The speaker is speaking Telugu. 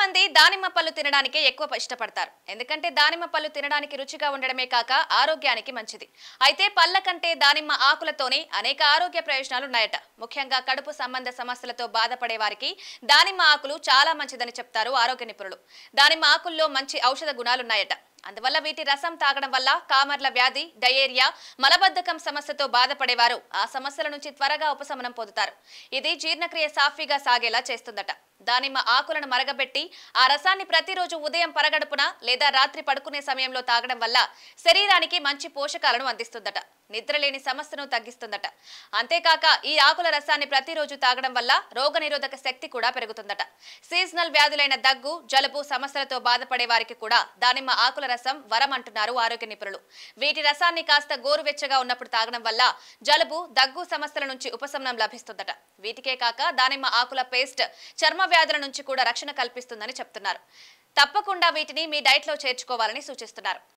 మంది దానిమ్మ పళ్ళు తినడానికి ఎక్కువ ఇష్టపడతారు. ఎందుకంటే దానిమ్మ పళ్ళు తినడానికి రుచిగా ఉండడమే కాక ఆరోగ్యానికి మంచిది. అయితే పళ్ళ కంటే దానిమ్మ ఆకులతోనే అనేక ఆరోగ్య ప్రయోజనాలు ఉన్నాయట. ముఖ్యంగా కడుపు సంబంధ సమస్యలతో బాధపడే వారికి దానిమ్మ ఆకులు చాలా మంచిదని చెప్తారు ఆరోగ్య నిపుణులు. దానిమ్మ ఆకుల్లో మంచి ఔషధ గుణాలున్నాయట. అందువల్ల వీటి రసం తాగడం వల్ల కామర్ల వ్యాధి, డయేరియా, మలబద్ధకం సమస్యతో బాధపడేవారు ఆ సమస్యల నుంచి త్వరగా ఉపశమనం పొందుతారు. ఇది జీర్ణక్రియ సాఫీగా సాగేలా చేస్తుందట. దానిమ్మ ఆకులను మరగబెట్టి ఆ రసాన్ని ప్రతిరోజు ఉదయం పరగడుపున లేదా రాత్రి పడుకునే సమయంలో తాగడం వల్ల శరీరానికి మంచి పోషకాలను అందిస్తుందట. నిద్రలేని సమస్యను తగ్గిస్తుందట. అంతేకాక ఈ ఆకుల రసాన్ని ప్రతిరోజు తాగడం వల్ల రోగనిరోధక శక్తి కూడా పెరుగుతుందట. సీజనల్ వ్యాధులైన దగ్గు, జలుబు సమస్యలతో బాధపడే వారికి కూడా దానిమ్మ ఆకుల రసం వరం అంటున్నారు ఆరోగ్య నిపుణులు. వీటి రసాన్ని కాస్త గోరువెచ్చగా ఉన్నప్పుడు తాగడం వల్ల జలుబు, దగ్గు సమస్యల నుంచి ఉపశమనం లభిస్తుందట. వీటికే కాక దానిమ్మ ఆకుల పేస్ట్ చర్మ వ్యాధుల నుంచి కూడా రక్షణ కల్పిస్తుందని చెప్తున్నారు. తప్పకుండా వీటిని మీ డైట్ లో చేర్చుకోవాలని సూచిస్తున్నారు.